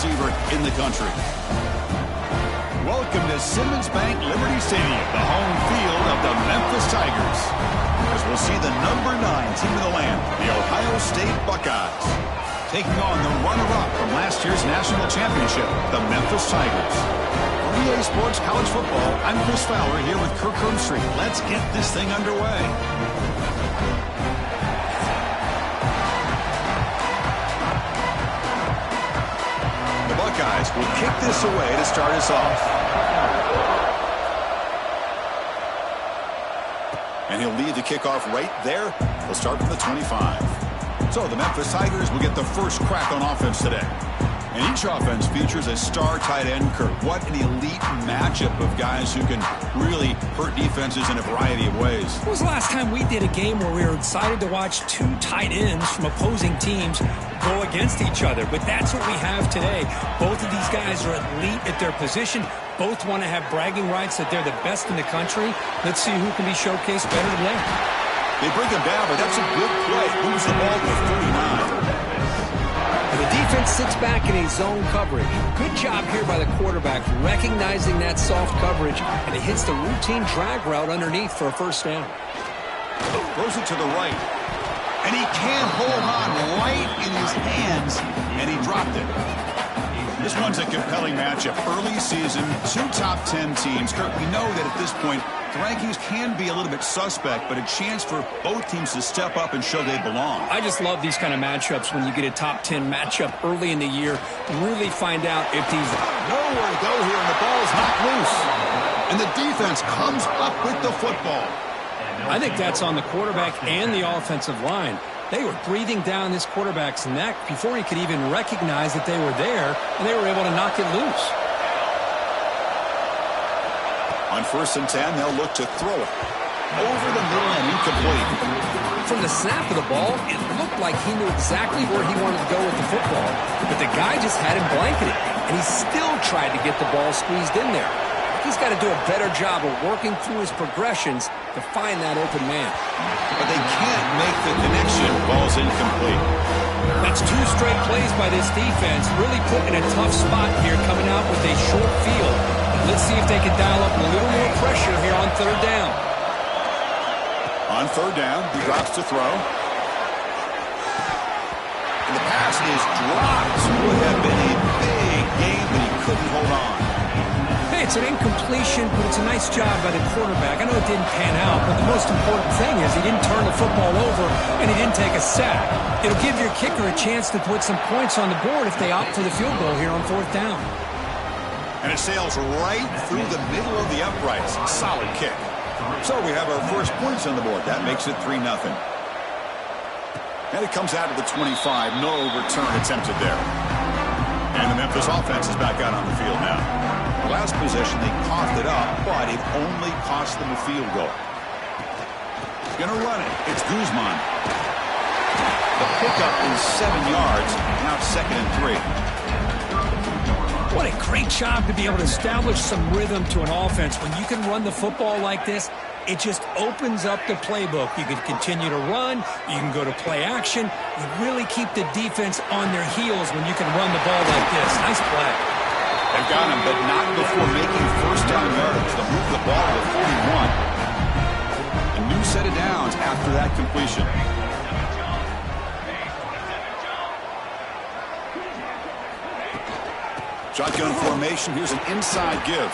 receiver in the country. Welcome to Simmons Bank Liberty Stadium, the home field of the Memphis Tigers, as we'll see the number 9 team of the land, the Ohio State Buckeyes, taking on the runner-up from last year's national championship, the Memphis Tigers. For EA Sports College Football, I'm Chris Fowler here with Kirk Hermstreet. Let's get this thing underway. The Buckeyes will kick this away to start us off. And he'll lead the kickoff right there. He'll start from the 25. So the Memphis Tigers will get the first crack on offense today. And each offense features a star tight end, Kirk. What an elite matchup of guys who can really hurt defenses in a variety of ways. When was the last time we did a game where we were excited to watch 2 tight ends from opposing teams go against each other? But that's what we have today. Both of these guys are elite at their position. Both want to have bragging rights that they're the best in the country. Let's see who can be showcased better today. They bring him down, but that's a good play. Moves the ball to 49. The defense sits back in a zone coverage. Good job here by the quarterback recognizing that soft coverage, and he hits the routine drag route underneath for a first down. Throws it to the right. And he can't hold on right in his hands, and he dropped it. This one's a compelling matchup. Early season, 2 top 10 teams. Kirk, we know that at this point, the rankings can be a little bit suspect, but a chance for both teams to step up and show they belong. I just love these kind of matchups when you get a top 10 matchup early in the year. Really find out if these... Nowhere to go here, and the ball's not loose. And the defense comes up with the football. I think that's on the quarterback and the offensive line. They were breathing down this quarterback's neck before he could even recognize that they were there, and they were able to knock it loose. On 1st and 10, they'll look to throw it. Over the middle and incomplete. From the snap of the ball, it looked like he knew exactly where he wanted to go with the football, but the guy just had him blanketed, and he still tried to get the ball squeezed in there. He's got to do a better job of working through his progressions to find that open man. But they can't make the connection. Ball's incomplete. That's 2 straight plays by this defense, really put in a tough spot here coming out with a short field. Let's see if they can dial up a little more pressure here on 3rd down. On 3rd down, he drops to throw. And the pass is dropped. Would have been a big game, but he couldn't hold on. Hey, it's an incompletion, but it's a nice job by the quarterback. I know it didn't pan out, but the most important thing is he didn't turn the football over and he didn't take a sack. It'll give your kicker a chance to put some points on the board if they opt for the field goal here on 4th down. And it sails right through the middle of the uprights. Solid kick. So we have our first points on the board. That makes it 3-0. And it comes out of the 25. No return attempted there. And the Memphis offense is back out on the field now. Last possession, they coughed it up, but it only cost them a field goal. Gonna run it. It's Guzman. The pickup is 7 yards. Now it's 2nd and 3. What a great job to be able to establish some rhythm to an offense. When you can run the football like this, it just opens up the playbook. You can continue to run. You can go to play action. You really keep the defense on their heels when you can run the ball like this. Nice play. They've got him, but not before making 1st down yardage. They'll move the ball to 41. A new set of downs after that completion. Shotgun formation. Here's an inside give.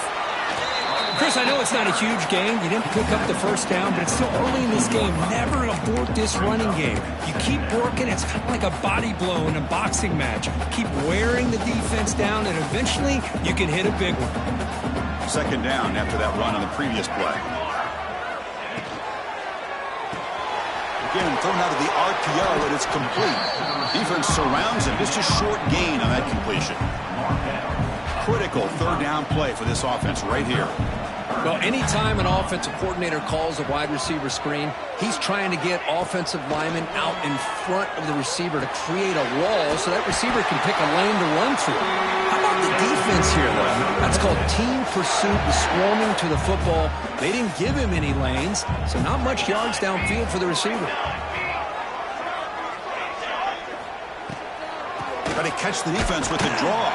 Chris, I know it's not a huge gain. You didn't pick up the 1st down, but it's still early in this game. Never abort this running game. You keep working. It's kind of like a body blow in a boxing match. Keep wearing the defense down, and eventually you can hit a big one. 2nd down after that run on the previous play. Again, thrown out of the RPO, and it's complete. Defense surrounds him. Just a short gain on that completion. Critical 3rd down play for this offense right here. Well, anytime an offensive coordinator calls a wide receiver screen, he's trying to get offensive linemen out in front of the receiver to create a wall so that receiver can pick a lane to run through. How about the defense here, though? That's called team pursuit and swarming to the football. They didn't give him any lanes, so not much yards downfield for the receiver. Try to catch the defense with the draw.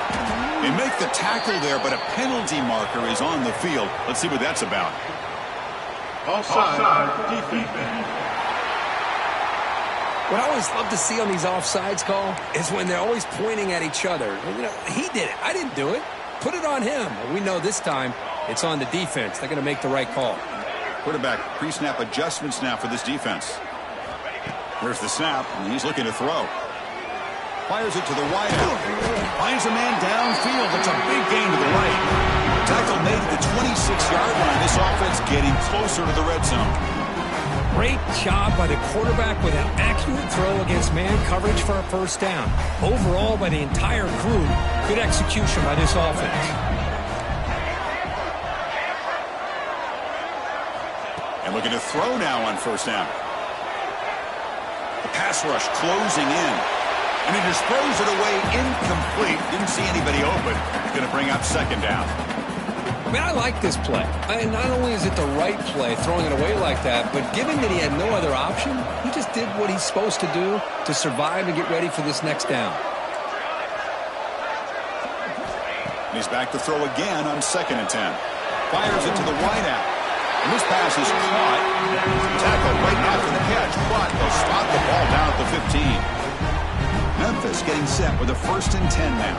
They make the tackle there, but a penalty marker is on the field. Let's see what that's about. Offside defense. What I always love to see on these offsides call is when they're always pointing at each other. You know, he did it. I didn't do it. Put it on him. We know this time it's on the defense. They're going to make the right call. Quarterback pre-snap adjustments now for this defense. There's the snap, and he's looking to throw. Fires it to the wide out. Finds a man downfield. It's a big gain to the right. Tackle made at the 26-yard line. This offense getting closer to the red zone. Great job by the quarterback with an accurate throw against man coverage for a first down. Overall, by the entire crew, good execution by this offense. And looking to throw now on first down. The pass rush closing in. And he just throws it away incomplete. Didn't see anybody open. Going to bring up second down. I mean, I like this play. And not only is it the right play, throwing it away like that, but given that he had no other option, he just did what he's supposed to do to survive and get ready for this next down. And he's back to throw again on 2nd and 10. Fires it to the wide out. And this pass is caught. Tackle right after the catch, but they'll spot the ball down at the 15. Memphis getting set with a 1st and 10 now.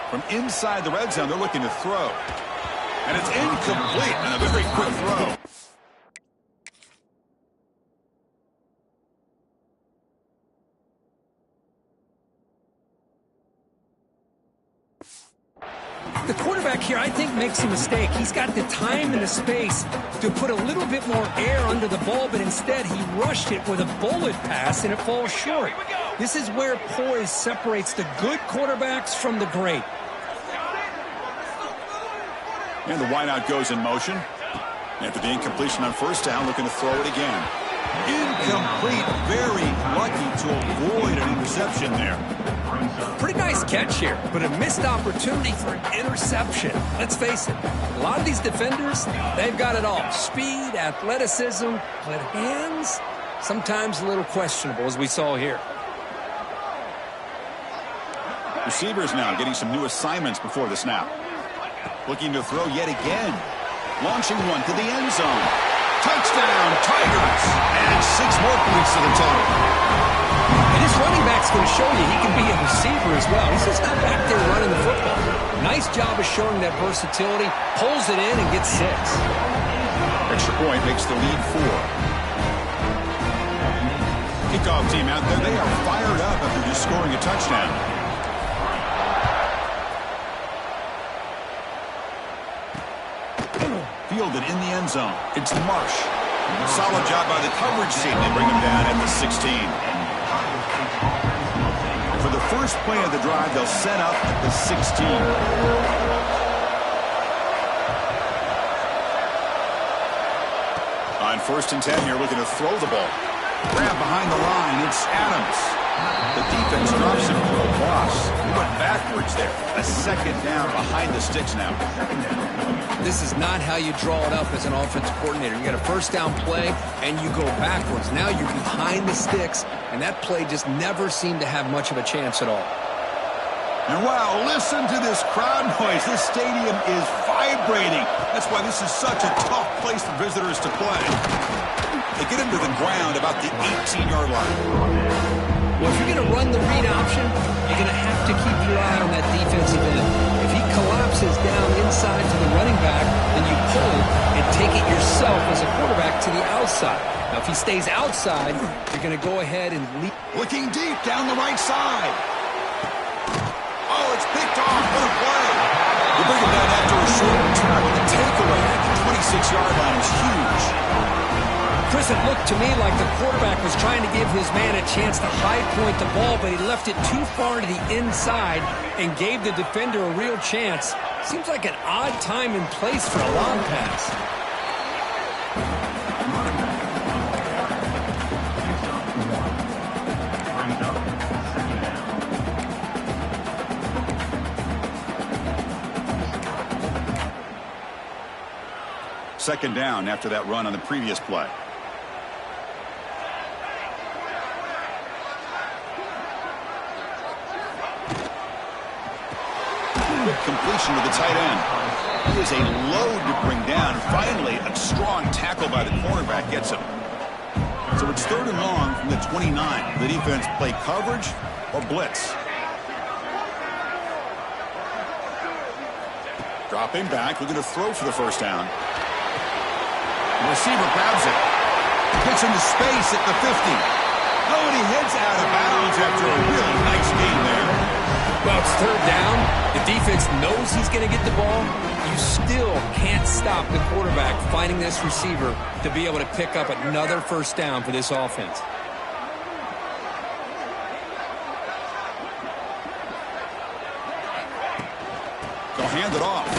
From inside the red zone, they're looking to throw. And it's incomplete and a very quick throw. The quarterback here, I think, makes a mistake. He's got the time and the space to put a little bit more air under the ball, but instead he rushed it with a bullet pass, and it falls short. This is where poise separates the good quarterbacks from the great. And the wideout goes in motion. After the incompletion on first down, looking to throw it again. Incomplete. Very lucky to avoid an interception there. Pretty nice catch here, but a missed opportunity for an interception. Let's face it, a lot of these defenders, they've got it all. Speed, athleticism, but hands, sometimes a little questionable, as we saw here. Receivers now getting some new assignments before the snap. Looking to throw yet again. Launching one to the end zone. Touchdown, Tigers! And 6 more points to the total. And this running back's going to show you he can be a receiver as well. He's just not back there running the football. Nice job of showing that versatility. Pulls it in and gets 6. Extra point makes the lead 4. Kickoff team out there. They are fired up after just scoring a touchdown. Fielded in the end zone. It's Marsh. Solid job by the coverage team. They bring him down at the 16. For the first play of the drive, they'll set up at the 16. On 1st and 10 here, looking to throw the ball. Grab behind the line. It's Adams. The defense drops him for a loss. He went backwards there. A 2nd down behind the sticks now. This is not how you draw it up as an offensive coordinator. You got a first down play, and you go backwards. Now you're behind the sticks, and that play just never seemed to have much of a chance at all. And wow, listen to this crowd noise. This stadium is vibrating. That's why this is such a tough place for visitors to play. They get him to the ground about the 18-yard line. Well, if you're going to run the read option, you're going to have to keep your eye on that defensive end. If he collapses down inside to the running back, then you pull it and take it yourself as a quarterback to the outside. Now, if he stays outside, you're going to go ahead and lead. Looking deep down the right side. Oh, it's picked off. What a play. You bring it down after a short return. The takeaway at the 26-yard line is huge. Chris, it looked to me like the quarterback was trying to give his man a chance to high point the ball, but he left it too far to the inside and gave the defender a real chance. Seems like an odd time and place for a long pass. Second down after that run on the previous play. quick completion to the tight end. He is a load to bring down. Finally, a strong tackle by the cornerback gets him. So it's 3rd and long from the 29. The defense play coverage or blitz. Dropping back, looking to throw for the first down. The receiver grabs it. Gets into space at the 50. Oh, and he heads out of bounds after a really nice gain there. Well, it's 3rd down. The defense knows he's going to get the ball. You still can't stop the quarterback finding this receiver to be able to pick up another first down for this offense. They'll hand it off.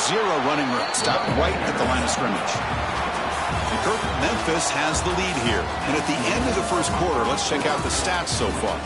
0 running room. Stopped right at the line of scrimmage. Memphis has the lead here. And at the end of the first quarter, let's check out the stats so far.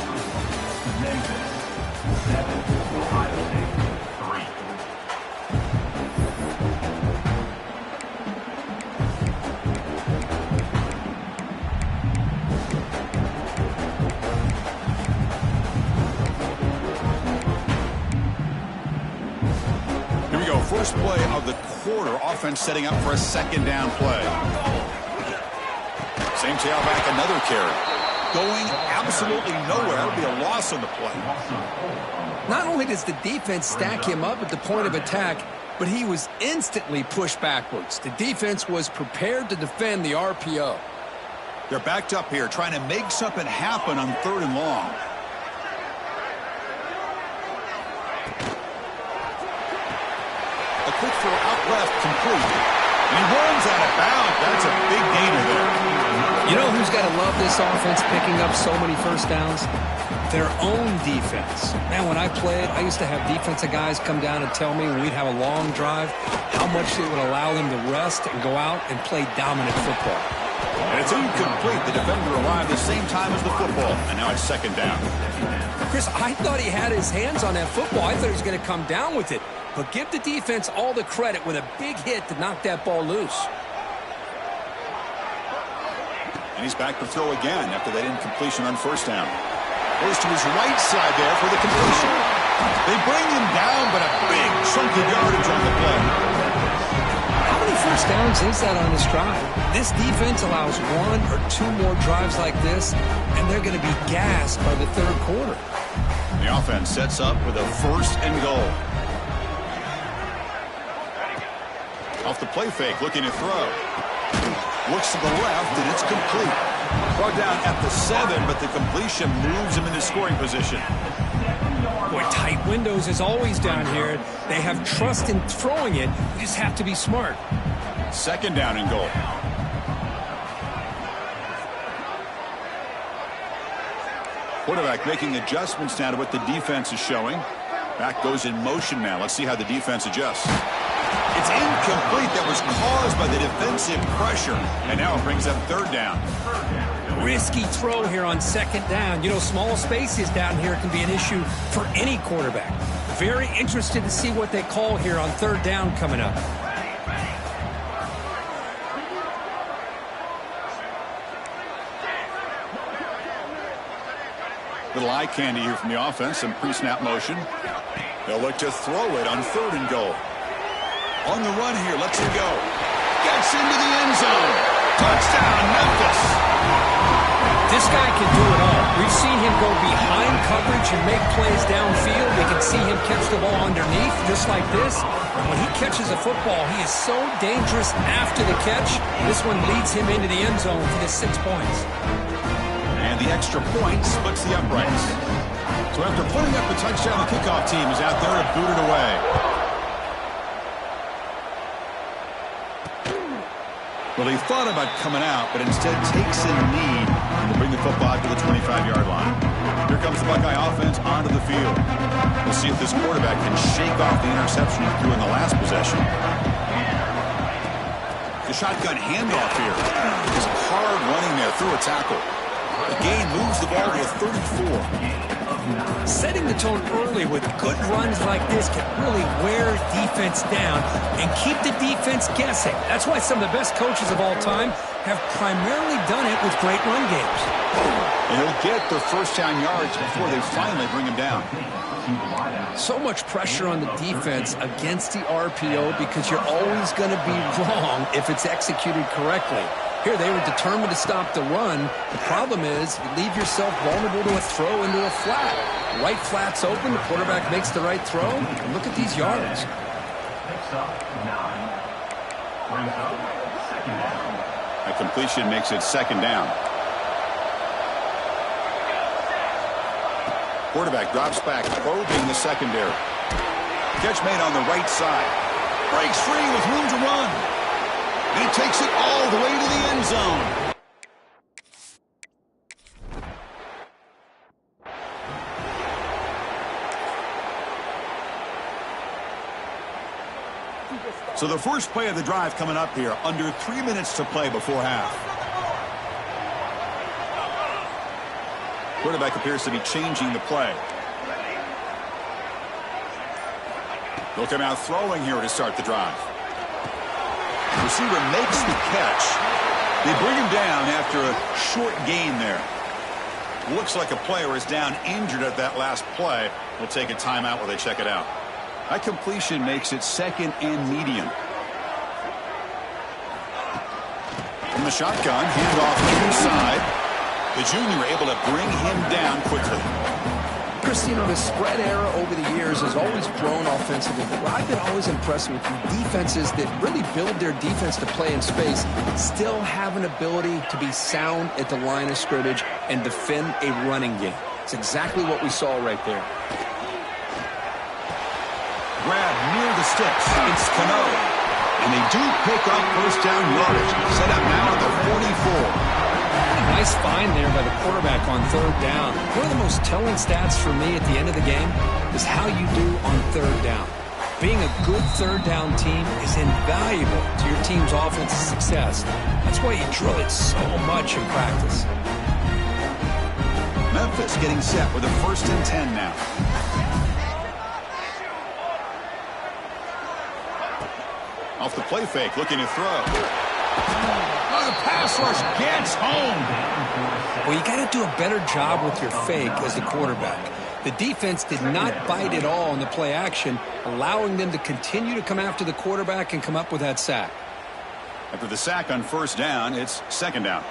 Here we go. First play of the quarter. Offense setting up for a 2nd down play. Same tailback, another carry. Going absolutely nowhere. That would be a loss on the play. Not only does the defense stack him up at the point of attack, but he was instantly pushed backwards. The defense was prepared to defend the RPO. They're backed up here, trying to make something happen on 3rd and long. A quick throw out left, complete. And he runs out of bounds. That's a big gainer there. You know who's got to love this offense picking up so many first downs? Their own defense. Man, when I played, I used to have defensive guys come down and tell me when we'd have a long drive how much it would allow them to rest and go out and play dominant football. And it's incomplete. The defender arrived the same time as the football, and now it's 2nd down. Chris, I thought he had his hands on that football. I thought he was going to come down with it. But give the defense all the credit with a big hit to knock that ball loose. And he's back to throw again after that incompletion on 1st down. Goes to his right side there for the completion. They bring him down, but a big chunk of yardage on the play. How many first downs is that on this drive? This defense allows 1 or 2 more drives like this, and they're going to be gassed by the 3rd quarter. The offense sets up with a 1st and goal. Off the play fake, looking to throw. Looks to the left, and it's complete. Brought down at the 7, but the completion moves him into scoring position. Boy, tight windows is always down here. They have trust in throwing it. You just have to be smart. 2nd down and goal. Quarterback making adjustments now to what the defense is showing. Back goes in motion now. Let's see how the defense adjusts. It's incomplete. That was caused by the defensive pressure. And now it brings up 3rd down. Risky throw here on 2nd down. You know, small spaces down here can be an issue for any quarterback. Very interested to see what they call here on 3rd down coming up. Little eye candy here from the offense. Some pre-snap motion. They'll look to throw it on 3rd and goal. On the run here, lets it go. Gets into the end zone. Touchdown, Memphis. This guy can do it all. We've seen him go behind coverage and make plays downfield. We can see him catch the ball underneath, just like this. And when he catches a football, he is so dangerous after the catch. This one leads him into the end zone for the 6 points. And the extra point splits the uprights. So after putting up the touchdown, the kickoff team is out there to boot it away. Well, he thought about coming out, but instead takes a knee to bring the football to the 25-yard line. Here comes the Buckeye offense onto the field. We'll see if this quarterback can shake off the interception he threw in the last possession. The shotgun handoff here. Just hard running there through a tackle. The gain moves the ball to a 34. Setting the tone early with good runs like this can really wear defense down and keep the defense guessing. That's why some of the best coaches of all time have primarily done it with great run games. And he'll get the first down yards before they finally bring him down. So much pressure on the defense against the RPO because you're always going to be wrong if it's executed correctly. Here, they were determined to stop the run. The problem is you leave yourself vulnerable to a throw into a flat. Right flat's open, the quarterback makes the right throw, and look at these yards. A completion makes it second down. Quarterback drops back, probing the secondary. Catch made on the right side. Breaks free with room to run. He takes it all the way to the end zone. So the first play of the drive coming up here, under 3 minutes to play before half. Quarterback appears to be changing the play. They'll come out throwing here to start the drive. The receiver makes the catch. They bring him down after a short gain there. Looks like a player is down injured at that last play. We'll take a timeout while they check it out. That completion makes it second and medium. From the shotgun, handoff inside. The junior able to bring him down quickly. Chris, you know, the spread era over the years has always grown offensively. But I've been always impressed with defenses that really build their defense to play in space, still have an ability to be sound at the line of scrimmage and defend a running game. It's exactly what we saw right there. Grab near the sticks. It's Cano. And they do pick up first down yardage. Set up now at the 44. Nice find there by the quarterback on third down. One of the most telling stats for me at the end of the game is how you do on third down. Being a good third down team is invaluable to your team's offensive success. That's why you drill it so much in practice. Memphis getting set with a 1st and 10 now. Off the play fake, looking to throw. Oh, the pass rush gets home. Well, you got to do a better job with your fake as the quarterback. The defense did not bite at all in the play action, allowing them to continue to come after the quarterback and come up with that sack. After the sack on first down, it's second down.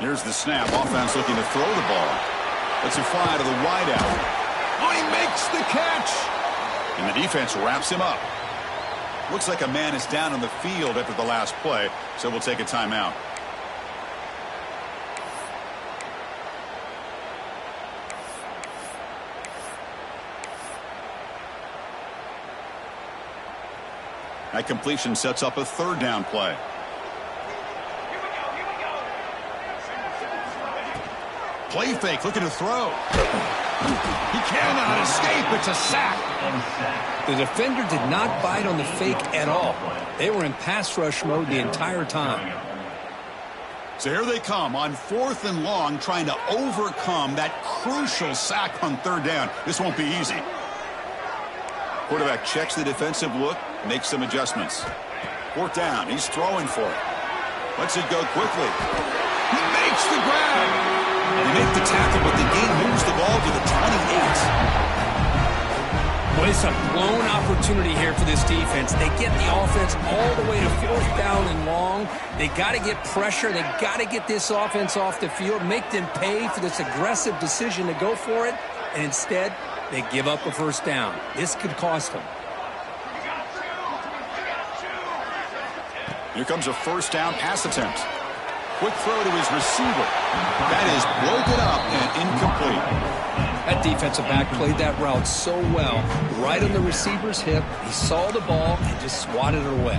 Here's the snap. Offense looking to throw the ball. Let's it fly to the wideout. Oh, he makes the catch. And the defense wraps him up. Looks like a man is down on the field after the last play, so we'll take a timeout. That completion sets up a third down play. Play fake, looking to throw. He cannot escape. It's a sack. The defender did not bite on the fake at all. They were in pass rush mode the entire time. So here they come on 4th and long, trying to overcome that crucial sack on third down. This won't be easy. Quarterback checks the defensive look, makes some adjustments. 4th down, he's throwing for it. Lets it go quickly. He makes the grab. They make the tackle, but the game moves the ball to the 28. Well, it's a blown opportunity here for this defense. They get the offense all the way to 4th down and long. They got to get pressure. They got to get this offense off the field, make them pay for this aggressive decision to go for it, and instead they give up a first down. This could cost them. Here comes a first down pass attempt. Quick throw to his receiver. That is broken up and incomplete. That defensive back played that route so well. Right on the receiver's hip, he saw the ball and just swatted it away.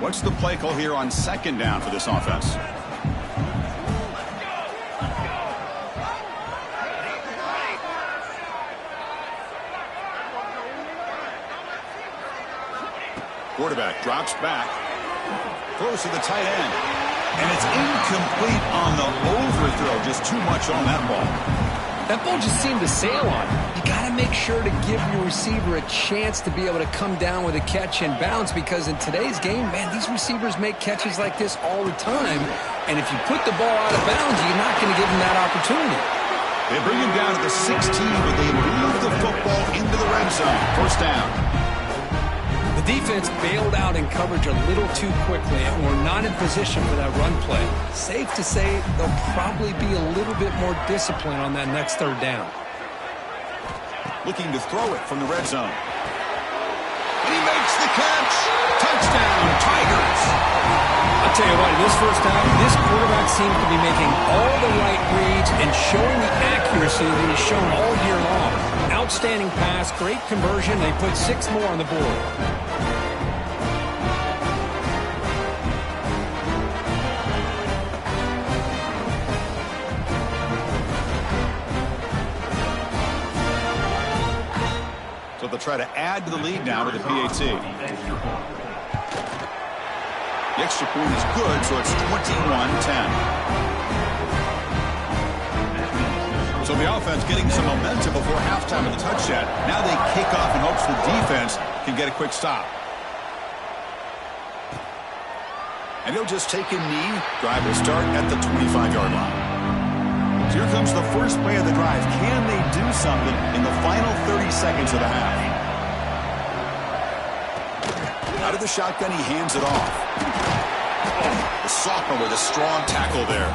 What's the play call here on second down for this offense? Quarterback drops back. Throws to the tight end. And it's incomplete on the overthrow. Just too much on that ball. That ball just seemed to sail on. You got to make sure to give your receiver a chance to be able to come down with a catch and bounce, because in today's game, man, these receivers make catches like this all the time. And if you put the ball out of bounds, you're not going to give them that opportunity. They bring him down to the 16, but they move the football into the red zone. First down. The defense bailed out in coverage a little too quickly, and we're not in position for that run play. Safe to say they'll probably be a little bit more disciplined on that next third down. Looking to throw it from the red zone. And he makes the catch. Touchdown, Tigers. I'll tell you what, in this first half, this quarterback seems to be making all the right reads and showing the accuracy that he's shown all year long. Outstanding pass, great conversion. They put 6 more on the board. So they'll try to add to the lead now with the PAT. The extra point is good, so it's 21-10. So the offense getting some momentum before halftime of the touchdown. Now they kick off in hopes the defense can get a quick stop. And he'll just take a knee. Drive will start at the 25-yard line. So here comes the first play of the drive. Can they do something in the final 30 seconds of the half? Out of the shotgun, he hands it off. The sophomore with a strong tackle there.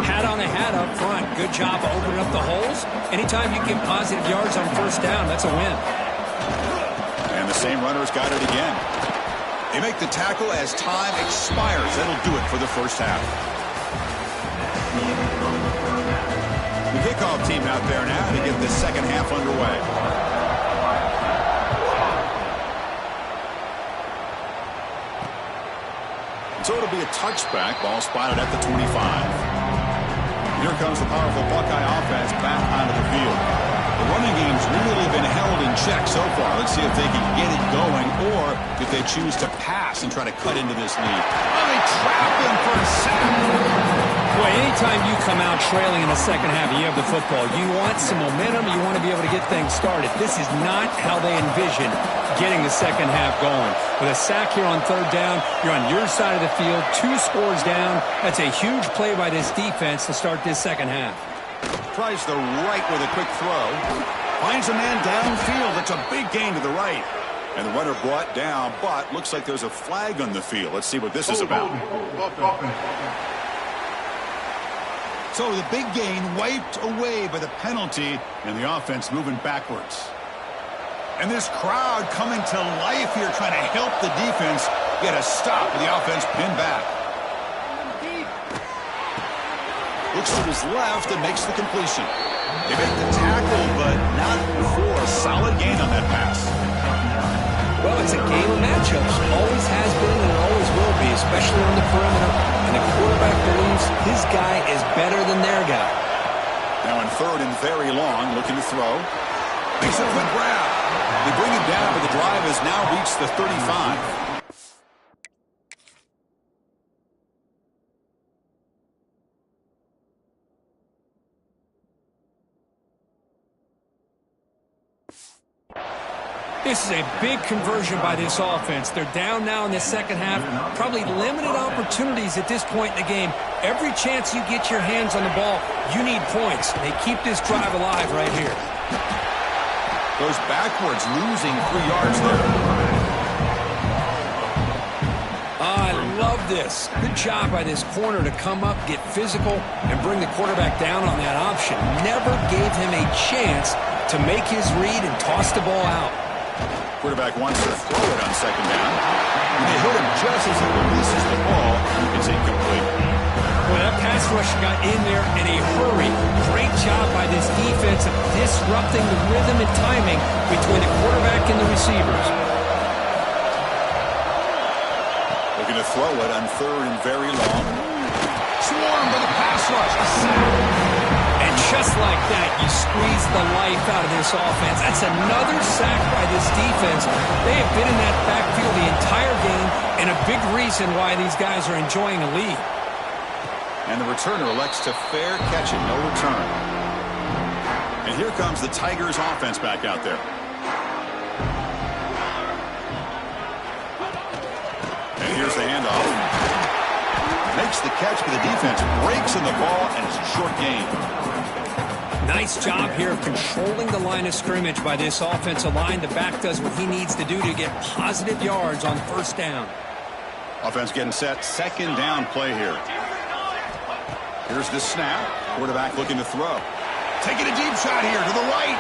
Hat on a hat up front. Good job opening up the holes. Anytime you get positive yards on first down, that's a win. And the same runner's got it again. They make the tackle as time expires. That'll do it for the first half. The kickoff team out there now to get the second half underway. So it'll be a touchback. Ball spotted at the 25. Here comes the powerful Buckeye offense back onto the field. The running game's really been held in check so far. Let's see if they can get it going, or if they choose to pass and try to cut into this lead. Oh, they trap him for a sack. Boy, anytime you come out trailing in the second half, you have the football. You want some momentum. You want to be able to get things started. This is not how they envision getting the second half going. With a sack here on third down, you're on your side of the field, 2 scores down. That's a huge play by this defense to start this second half. Tries the right with a quick throw. Finds a man downfield. That's a big gain to the right. And the runner brought down, but looks like there's a flag on the field. Let's see what this is about. So the big gain wiped away by the penalty, and the offense moving backwards. And this crowd coming to life here, trying to help the defense get a stop with the offense pinned back. Looks to his left and makes the completion. They make the tackle, but not for a solid gain on that pass. Well, it's a game of matchups. Always has been and it always will be, especially on the perimeter. And the quarterback believes his guy is better than their guy. Now in third and very long, looking to throw. Makes a quick grab. They bring him down, but the drive has now reached the 35. This is a big conversion by this offense. They're down now in the second half. Probably limited opportunities at this point in the game. Every chance you get your hands on the ball, you need points. They keep this drive alive right here. Goes backwards, losing 3 yards there. I love this. Good job by this corner to come up, get physical, and bring the quarterback down on that option. Never gave him a chance to make his read and toss the ball out. Quarterback wants to throw it on second down. And they hit him just as he releases the ball. It's incomplete. Well, that pass rush got in there in a hurry. Great job by this defense of disrupting the rhythm and timing between the quarterback and the receivers. Looking to throw it on third and very long. Swarmed by the pass rush. A sack. And Just like that, you squeeze the life out of this offense. That's another sack by this defense. They have been in that backfield the entire game, and a big reason why these guys are enjoying a lead. And the returner elects to fair catch it, no return. And here comes the Tigers offense back out there. And here's the handoff. Makes the catch, but the defense breaks in the ball, and it's a short gain. Nice job here of controlling the line of scrimmage by this offensive line. The back does what he needs to do to get positive yards on first down. Offense getting set. Second down play here. Here's the snap. Quarterback looking to throw. Taking a deep shot here to the right.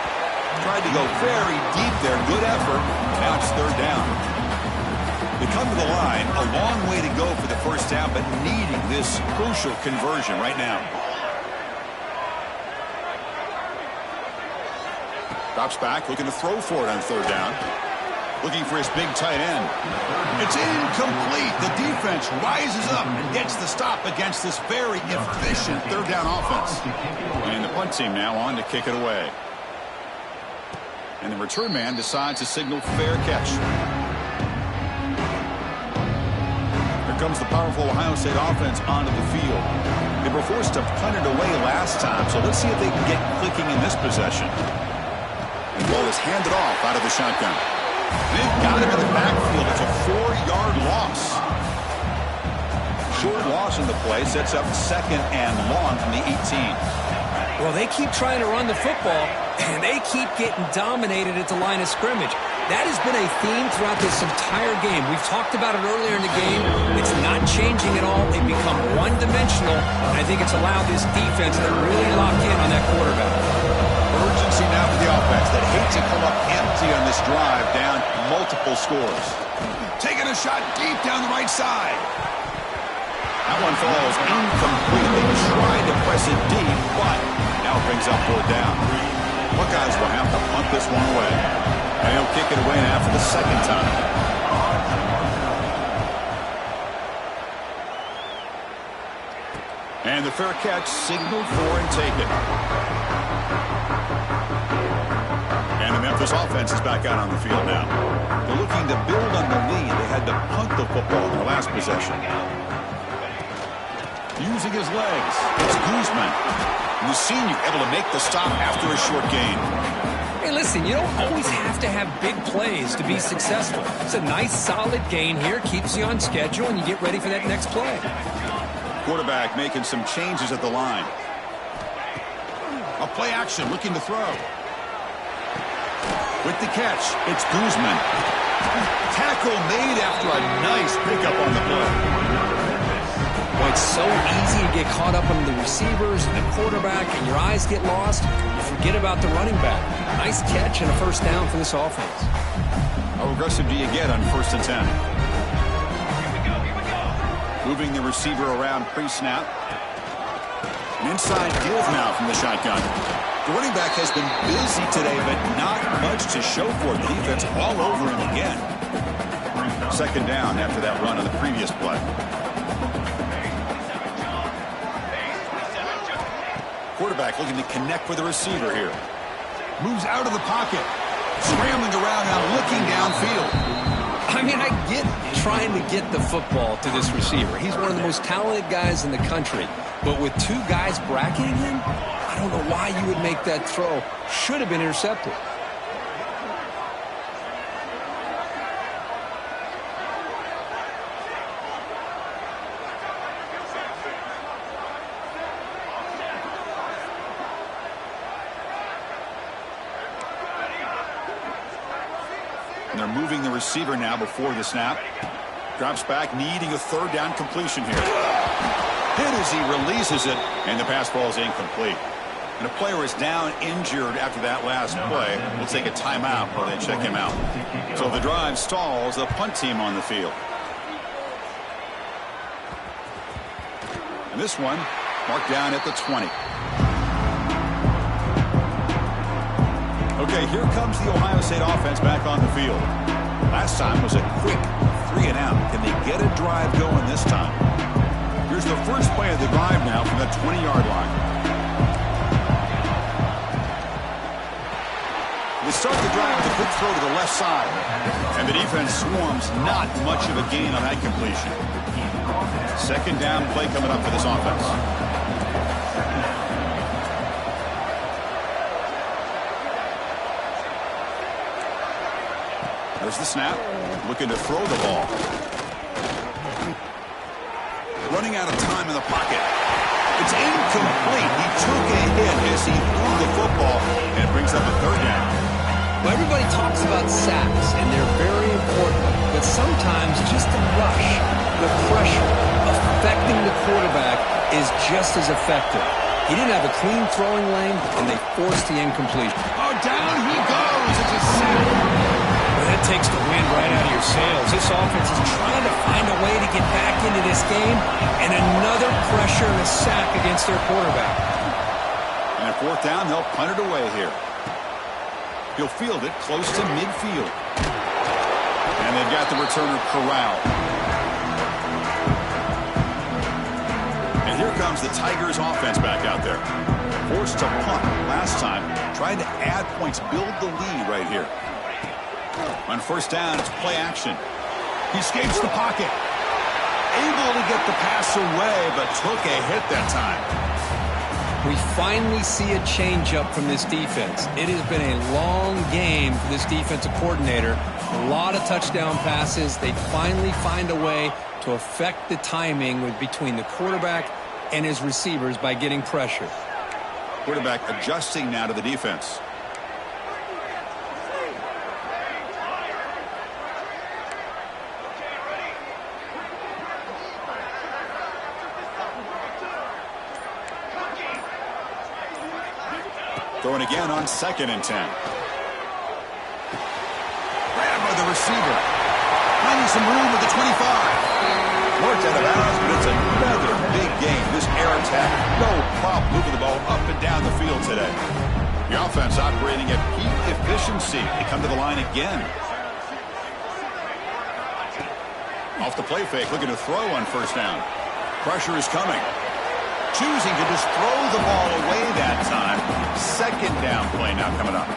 Tried to go very deep there. Good effort. Now it's third down. They come to the line. A long way to go for the first down, but needing this crucial conversion right now. Drops back, looking to throw for it on third down. Looking for his big tight end. It's incomplete. The defense rises up and gets the stop against this very efficient third down offense. And the punt team now on to kick it away. And the return man decides to signal fair catch. Here comes the powerful Ohio State offense onto the field. They were forced to punt it away last time, so let's see if they can get clicking in this possession. And the ball is handed off out of the shotgun. They've got him in the backfield. It's a 4-yard loss. Short loss in the play sets up second and long from the 18. Well, they keep trying to run the football, and they keep getting dominated at the line of scrimmage. That has been a theme throughout this entire game. We've talked about it earlier in the game. It's not changing at all. They've become one-dimensional, and I think it's allowed this defense to really lock in on that quarterback. Urgency now for the offense that hate to come up empty on this drive, down multiple scores. Taking a shot deep down the right side. That one falls incomplete. They tried to press it deep, but now it brings up fourth down. Buckeyes will have to punt this one away. And he'll kick it away now for the second time. And the fair catch signaled for and taken. And the Memphis offense is back out on the field now. They're looking to build on the lead. They had to punt the football in their last possession. Using his legs, it's Guzman. The senior able to make the stop after a short gain. Hey, listen, you don't always have to have big plays to be successful. It's a nice, solid gain here. Keeps you on schedule, and you get ready for that next play. Quarterback making some changes at the line. A play action, looking to throw. With the catch, it's Guzman. Tackle made after a nice pickup on the play. Well, it's so easy to get caught up on the receivers and the quarterback, and your eyes get lost. You forget about the running back. Nice catch and a first down for this offense. How aggressive do you get on 1st and 10? Moving the receiver around pre-snap. An inside give now from the shotgun. The running back has been busy today, but not much to show for it. The defense all over him again. Second down after that run on the previous play. Quarterback looking to connect with the receiver here. Moves out of the pocket. Scrambling around now, looking downfield. I mean, I get trying to get the football to this receiver. He's one of the most talented guys in the country. But with two guys bracketing him, I don't know why you would make that throw. Should have been intercepted. And they're moving the receiver now before the snap. Drops back, needing a third down completion here. Hit as he releases it, and the pass ball is incomplete. And a player is down injured after that last play. We'll take a timeout while they check him out. So the drive stalls, the punt team on the field. And this one marked down at the 20. Okay, here comes the Ohio State offense back on the field. Last time was a quick 3 and out. Can they get a drive going this time? Here's the first play of the drive now from the 20-yard line. They start the drive with a quick throw to the left side. And the defense swarms, not much of a gain on that completion. Second down play coming up for this offense. There's the snap. Looking to throw the ball. Running out of time in the pocket. It's incomplete. He took a hit as he threw the football, and it brings up a third down. Well, everybody talks about sacks, and they're very important. But sometimes just the rush, the pressure, affecting the quarterback is just as effective. He didn't have a clean throwing lane, and they forced the incompletion. Oh, down he goes. It's a sack. Well, that takes the wind right out of your sails. This offense is trying to find a way to get back into this game, and another pressure and a sack against their quarterback. And at fourth down, they'll punt it away here. He'll field it close to midfield. And they've got the returner corralled. And here comes the Tigers offense back out there. Forced to punt last time. Trying to add points, build the lead right here. On first down, it's play action. He escapes the pocket. Able to get the pass away, but took a hit that time. We finally see a change-up from this defense. It has been a long game for this defensive coordinator. A lot of touchdown passes. They finally find a way to affect the timing between the quarterback and his receivers by getting pressure. Quarterback adjusting now to the defense. Throwing again on 2nd and 10. Grabbed by the receiver. Finding some room at the 25. Worked out of bounds, but it's another big game. This air attack, no problem moving the ball up and down the field today. The offense operating at peak efficiency. They come to the line again. Off the play fake, looking to throw on first down. Pressure is coming. Choosing to just throw the ball away that time. Second down play now coming up.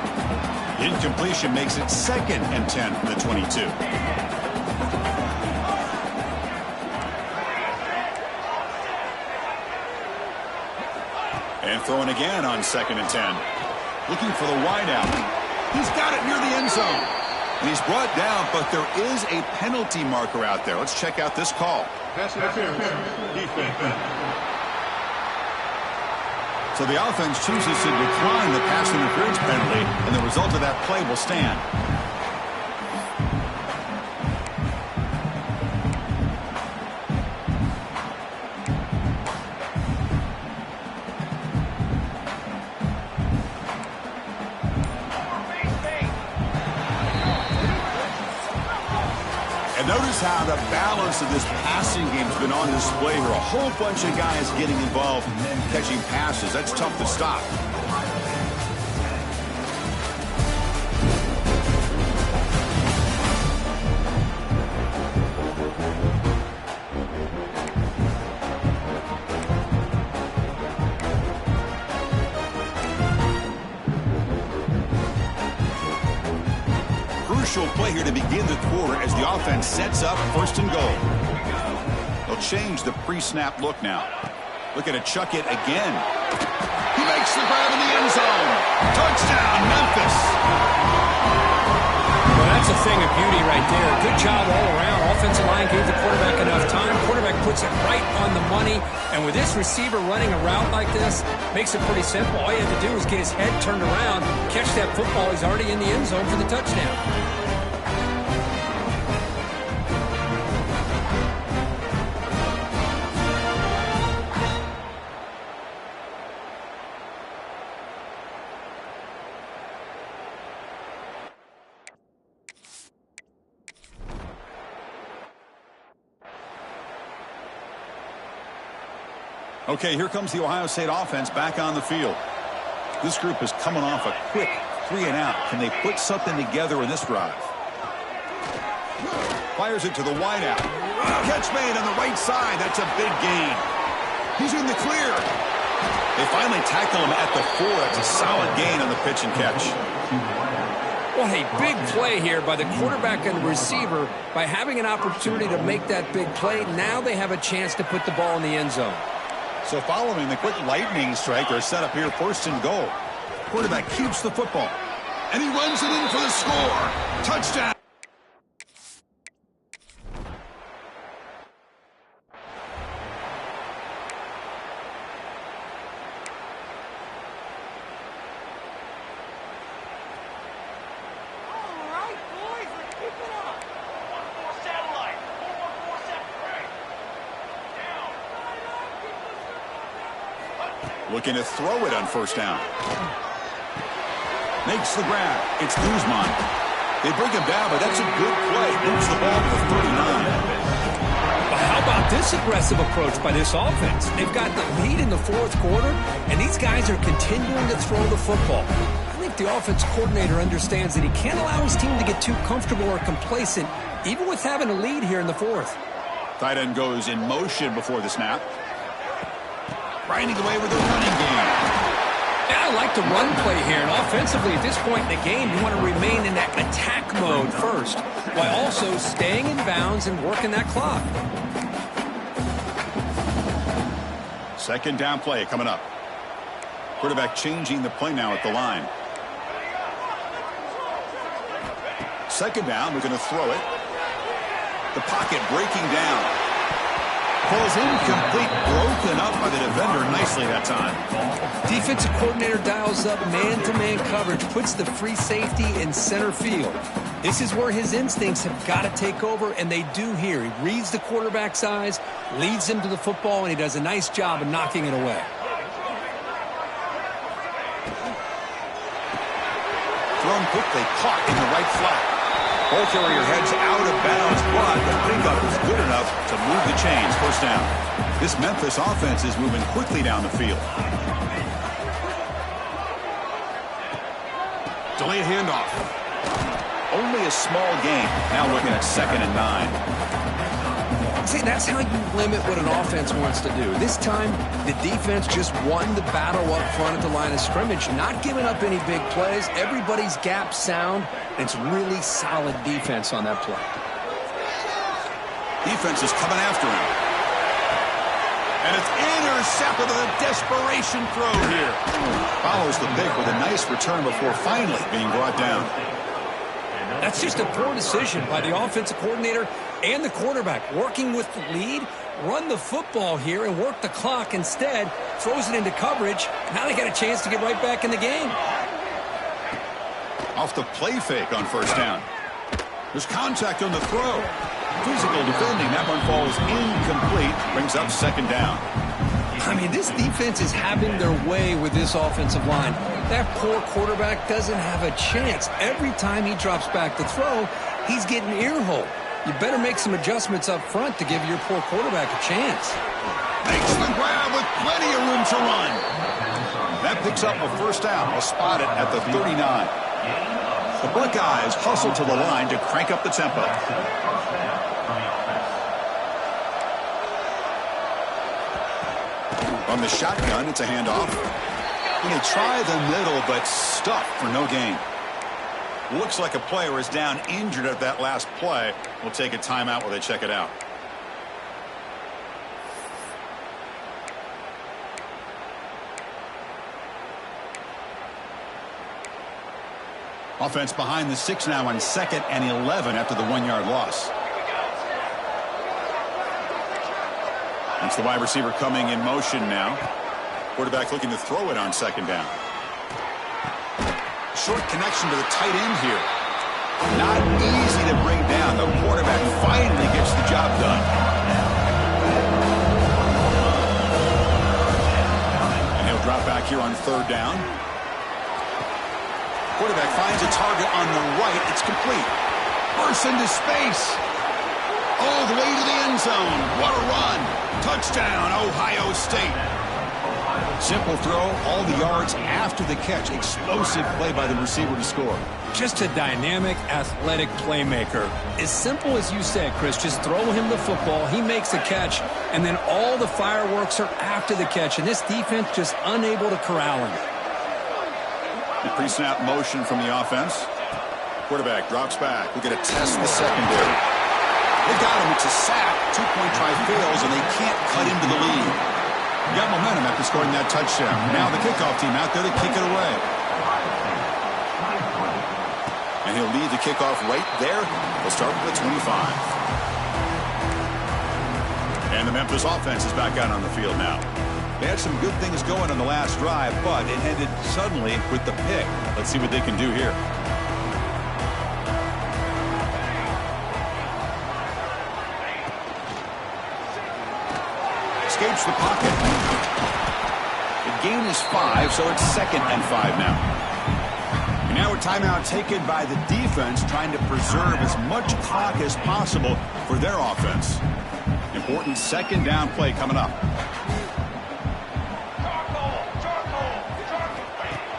Incompletion makes it 2nd and 10 from the 22. And throwing again on 2nd and 10. Looking for the wideout. He's got it near the end zone. And he's brought down, but there is a penalty marker out there. Let's check out this call. Pass interference. Defense. So the offense chooses to decline the pass interference penalty, and the result of that play will stand. And notice how the balance of this passing game has been on display here. A whole bunch of guys getting involved and catching passes. That's tough to stop. Crucial play here to begin the quarter as the offense sets up 1st and goal. They'll change the pre-snap look now. Looking to chuck it again. He makes the grab in the end zone. Touchdown, Memphis. Well, that's a thing of beauty right there. Good job all around. Offensive line gave the quarterback enough time. Quarterback puts it right on the money. And with this receiver running a route like this, makes it pretty simple. All you have to do is get his head turned around, catch that football. He's already in the end zone for the touchdown. Okay, here comes the Ohio State offense back on the field. This group is coming off a quick 3-and-out. Can they put something together in this drive? Fires it to the wideout. Catch made on the right side. That's a big gain. He's in the clear. They finally tackle him at the 4. That's a solid gain on the pitch and catch. What a big play here by the quarterback and the receiver. By having an opportunity to make that big play, now they have a chance to put the ball in the end zone. So following the quick lightning strike, they're set up here 1st and goal. Quarterback keeps the football, and he runs it in for the score. Touchdown. Looking to throw it on 1st down. Makes the grab. It's Guzman. They bring him down, but that's a good play. Moves the ball to the 39. But how about this aggressive approach by this offense? They've got the lead in the 4th quarter, and these guys are continuing to throw the football. I think the offense coordinator understands that he can't allow his team to get too comfortable or complacent, even with having a lead here in the 4th. Tight end goes in motion before the snap. Grinding away with the running game. Yeah, I like the run play here. And offensively, at this point in the game, you want to remain in that attack mode first, while also staying in bounds and working that clock. 2nd down play coming up. Quarterback changing the play now at the line. 2nd down, we're going to throw it. The pocket breaking down. Falls incomplete, broken up by the defender nicely that time. Defensive coordinator dials up man-to-man coverage, puts the free safety in center field. This is where his instincts have got to take over, and they do here. He reads the quarterback's eyes, leads him to the football, and he does a nice job of knocking it away. Thrown quickly, caught in the right flat. Ball carrier heads out of bounds, but the pickup is good enough to move the chains. 1st down. This Memphis offense is moving quickly down the field. Delayed handoff. Only a small gain. Now looking at 2nd and 9. See, that's how you limit what an offense wants to do. This time, the defense just won the battle up front at the line of scrimmage, not giving up any big plays. Everybody's gap sound. It's really solid defense on that play. Defense is coming after him. And it's intercepted with a desperation throw here. Follows the pick with a nice return before finally being brought down. That's just a poor decision by the offensive coordinator and the quarterback. Working with the lead, run the football here and work the clock. Instead, throws it into coverage. Now they got a chance to get right back in the game. Off the play fake on 1st down. There's contact on the throw. Physical defending. That one falls incomplete. Brings up 2nd down. I mean, this defense is having their way with this offensive line. That poor quarterback doesn't have a chance. Every time he drops back to throw, he's getting ear-hole. You better make some adjustments up front to give your poor quarterback a chance. Makes the grab with plenty of room to run. That picks up a 1st down. I'll spot it at the 39. The Buckeyes hustle to the line to crank up the tempo. On the shotgun, it's a handoff. And they try the middle, but stuffed for no gain. Looks like a player is down injured at that last play. We'll take a timeout while they check it out. Offense behind the 6 now on 2nd and 11 after the 1-yard loss. That's the wide receiver coming in motion now. Quarterback looking to throw it on 2nd down. Short connection to the tight end here. Not easy to bring down. The quarterback finally gets the job done. And he'll drop back here on 3rd down. Quarterback finds a target on the right. It's complete. Bursts into space. All the way to the end zone. What a run. Touchdown, Ohio State. Simple throw, all the yards after the catch. Explosive play by the receiver to score. Just a dynamic, athletic playmaker. As simple as you said, Chris, just throw him the football, he makes the catch, and then all the fireworks are after the catch, and this defense just unable to corral him. The pre-snap motion from the offense. Quarterback drops back. We're going to test the secondary. They got him. It's a sack. Two-point try fails, and they can't cut into the lead. You got momentum after scoring that touchdown. Now the kickoff team out there to kick it away. And he'll lead the kickoff right there. They'll start with the 25. And the Memphis offense is back out on the field now. They had some good things going on the last drive, but it ended suddenly with the pick. Let's see what they can do here. Escapes the pocket. The gain is 5, so it's 2nd and 5 now. And now a timeout taken by the defense, trying to preserve as much clock as possible for their offense. Important 2nd down play coming up.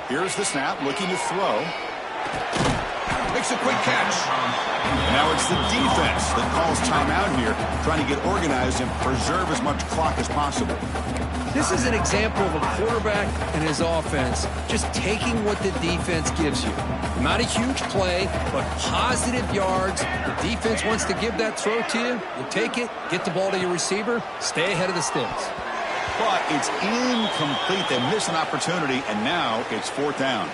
Here's the snap, looking to throw. Makes a quick catch. And now it's the defense that calls timeout here, trying to get organized and preserve as much clock as possible. This is an example of a quarterback and his offense just taking what the defense gives you. Not a huge play, but positive yards. The defense wants to give that throw to you. You take it, get the ball to your receiver, stay ahead of the sticks. But it's incomplete. They miss an opportunity, and now it's 4th down.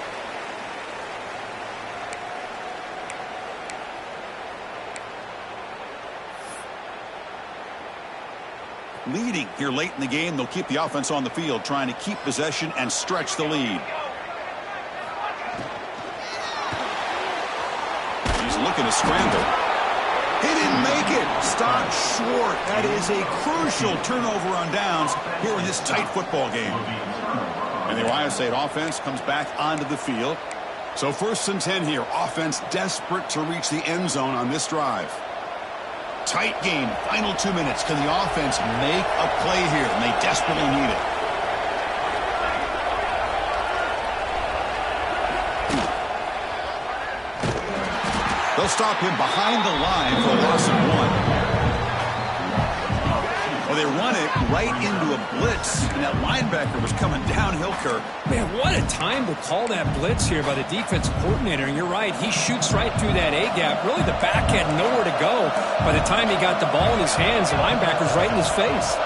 Leading here late in the game, they'll keep the offense on the field, trying to keep possession and stretch the lead. He's looking to scramble. He didn't make it. Stopped short. That is a crucial turnover on downs here in this tight football game. And the Ohio State offense comes back onto the field. So 1st and 10 here. Offense desperate to reach the end zone on this drive. Tight game. Final 2 minutes. Can the offense make a play here? And they desperately need it. They'll stop him behind the line for a loss of 1. Well, they run it right into a blitz, and that linebacker was coming downhill, Kirk. Man, what a time to call that blitz here by the defensive coordinator. And you're right, he shoots right through that A-gap. Really, the back had nowhere to go. By the time he got the ball in his hands, the linebacker's right in his face.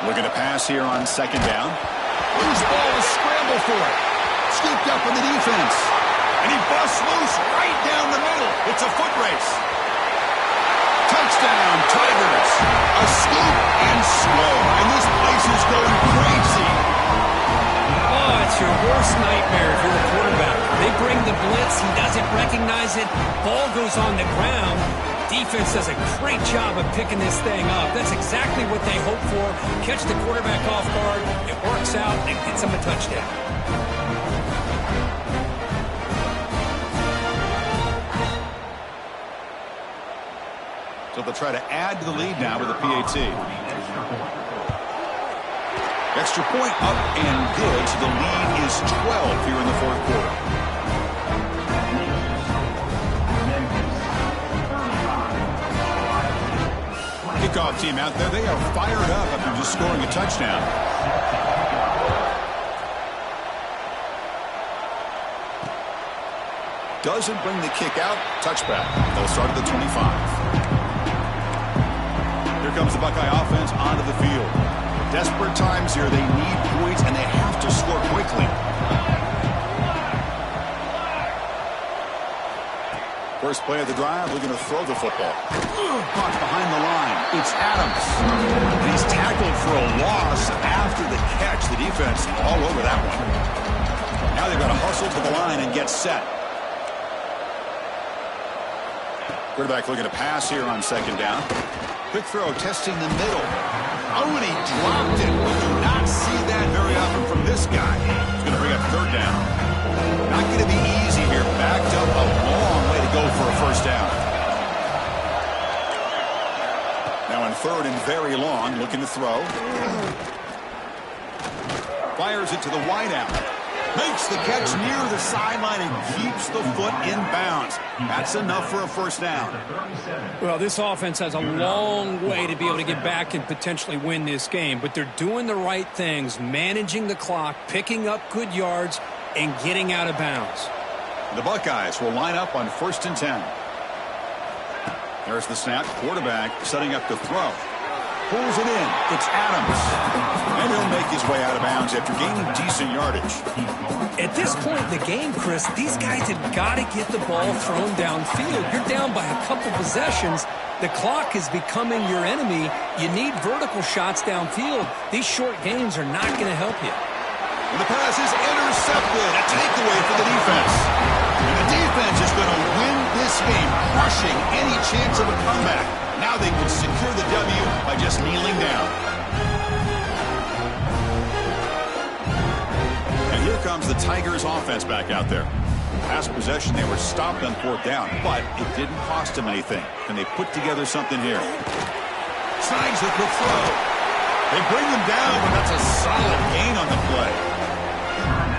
Looking to pass here on 2nd down. Loose ball, a scramble for it. Scooped up in the defense. And he busts loose right down the middle. It's a foot race. Touchdown, Tigers. A scoop and slow. And this place is going crazy. Oh, it's your worst nightmare if you're a quarterback. They bring the blitz. He doesn't recognize it. Ball goes on the ground. Defense does a great job of picking this thing up. That's exactly what they hope for. Catch the quarterback off guard. It works out and gets him a touchdown. So they'll try to add to the lead now with a PAT. Extra point up and good. So the lead is 12 here in the 4th quarter. Kickoff team out there. They are fired up after just scoring a touchdown. Doesn't bring the kick out. Touchback. They'll start at the 25. Here comes the Buckeye offense onto the field. Desperate times here. They need points, and they have to score quickly. First play of the drive, we're going to throw the football. Caught behind the line. It's Adams. And he's tackled for a loss after the catch. The defense all over that one. Now they've got to hustle to the line and get set. Quarterback looking to pass here on 2nd down. Quick throw, testing the middle. Oh, and he dropped it. We do not see that very often from this guy. He's going to bring up 3rd down. Not going to be easy here. Backed up a long way to go for a 1st down. Now on 3rd and very long, looking to throw. Fires it to the wideout. Makes the catch near the sideline and keeps the foot in bounds. That's enough for a 1st down. Well, this offense has a long way to be able to get back and potentially win this game, but they're doing the right things, managing the clock, picking up good yards, and getting out of bounds. The Buckeyes will line up on 1st and 10. There's the snap. Quarterback setting up to throw. Pulls it in. It's Adams. And he'll make his way out of bounds after gaining decent yardage. At this point in the game, Chris, these guys have got to get the ball thrown downfield. You're down by a couple possessions. The clock is becoming your enemy. You need vertical shots downfield. These short games are not going to help you. And the pass is intercepted. A takeaway for the defense. And the defense is going to win this game, crushing any chance of a comeback. Now they can secure the W by just kneeling down. And here comes the Tigers offense back out there. Last possession, they were stopped on 4th down, but it didn't cost them anything. And they put together something here. Signs with the throw. They bring them down, but that's a solid gain on the play.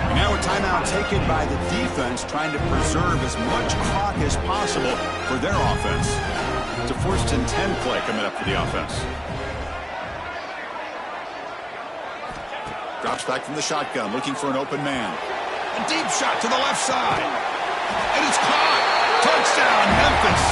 And now a timeout taken by the defense, trying to preserve as much clock as possible for their offense. It's a 1st and 10 play coming up for the offense. Drops back from the shotgun, looking for an open man. A deep shot to the left side. And it's caught. Touchdown, Memphis.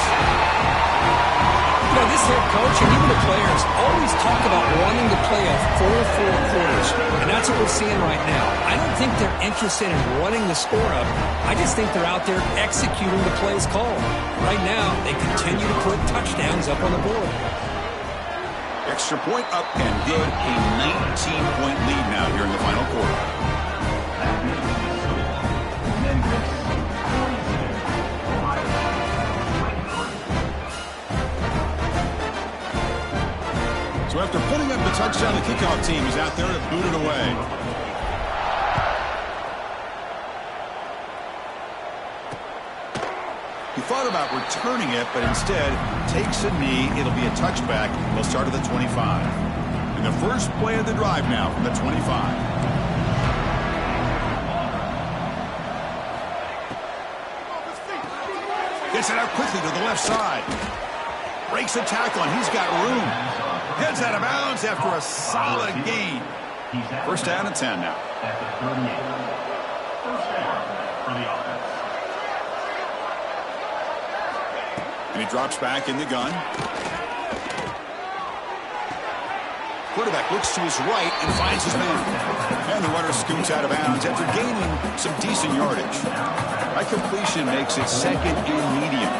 You know, this head coach and even the players always talk about wanting to play a full 4 quarters. And that's what we're seeing right now. I don't think they're interested in running the score up. I just think they're out there executing the plays called. Right now, they continue to put touchdowns up on the board. Extra point up and good. A 19-point lead now here in the final quarter. So after putting up the touchdown, the kickoff team is out there to boot it away. He thought about returning it, but instead takes a knee. It'll be a touchback. They'll start at the 25. And the first play of the drive now from the 25. Gets it out quickly to the left side. Breaks a tackle, and he's got room. Heads out of bounds after a solid gain. 1st down and 10 now. At the 38. 1st down for the offense. And he drops back in the gun. Quarterback looks to his right and finds his man. And the runner scoots out of bounds after gaining some decent yardage. That completion makes it 2nd and medium.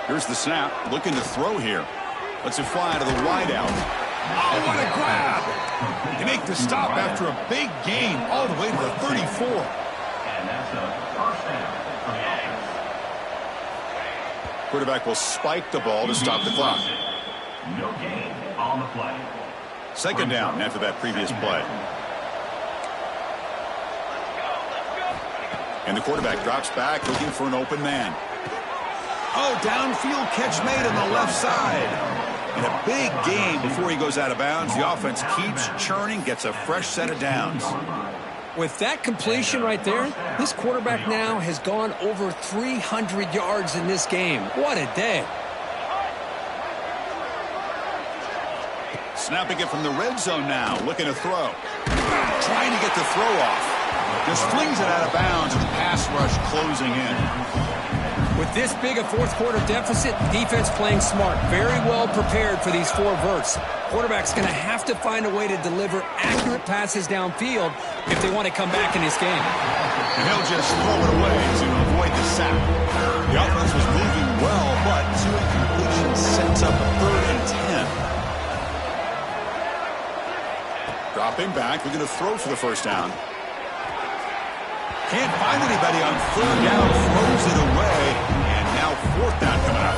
Here's the snap, looking to throw here. Lets it fly to the wideout. Oh, what a grab! They make the stop after a big gain all the way to the 34. And that's a 1st down for the offense. Quarterback will spike the ball to stop the clock. No gain on the play. 2nd down after that previous play. And the quarterback drops back, looking for an open man. Oh, downfield catch made on the left side. And a big gain before he goes out of bounds. The offense keeps churning, gets a fresh set of downs. With that completion right there, this quarterback now has gone over 300 yards in this game. What a day. Snapping it from the red zone now, looking to throw. Trying to get the throw off. Just flings it out of bounds with the pass rush closing in. With this big a 4th quarter deficit, defense playing smart. Very well prepared for these 4 verts. Quarterback's going to have to find a way to deliver accurate passes downfield if they want to come back in this game. And he'll just throw it away to avoid the sack. The offense was moving well, but 2 incompletions sets up a 3rd and 10. Dropping back, looking to throw for the 1st down. Can't find anybody on 3rd down, throws it away, and now 4th down coming up.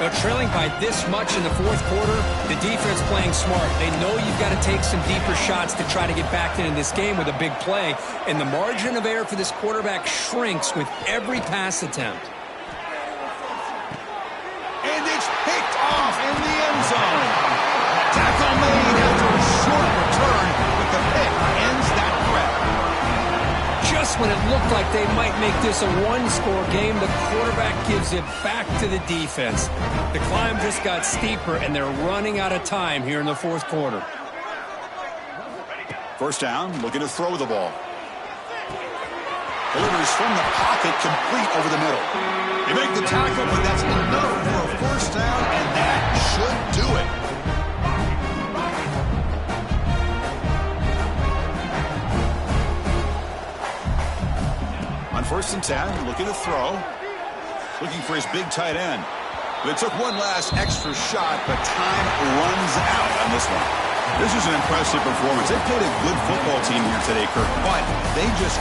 They're trailing by this much in the 4th quarter. The defense playing smart. They know you've got to take some deeper shots to try to get back into this game with a big play. And the margin of error for this quarterback shrinks with every pass attempt. And it's picked off in the end zone. Tackle made after a short return, but the pick ends that threat. Just when it looked like they might make this a 1-score game, the quarterback gives it back to the defense. The climb just got steeper, and they're running out of time here in the 4th quarter. First down, looking to throw the ball. Delivers from the pocket, complete over the middle. They make the tackle, but that's enough for a first down, and that should do it. On 1st and 10, looking to throw. Looking for his big tight end. They took one last extra shot, but time runs out on this one. This is an impressive performance. They played a good football team here today, Kirk, but they just